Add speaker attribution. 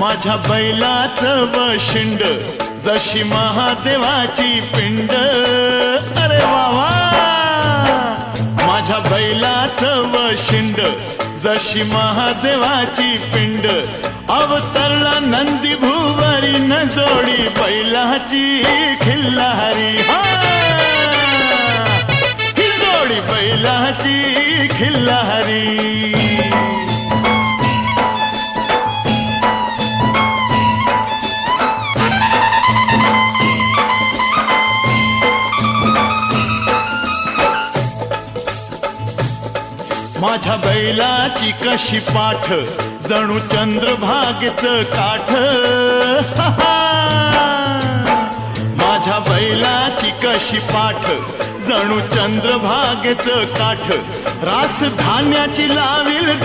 Speaker 1: माझ्या बैलाचं वशिंड जशी महादेवाची पिंड. अरे वा, माझ्या बैलाचं वशिंड जशी महादेवाची पिंड. अवतरला नंदी भुवरी न जोडी बैलाची खिल्लारी. ही जोडी बैलाची खिल्लारी. माझ्या बैलाची कशी पाठ जणू चंद्रभागेचं काठ. माझ्या बैलाची कशी पाठ जणू चंद्रभागेचं काठ. रास धान्याची लावील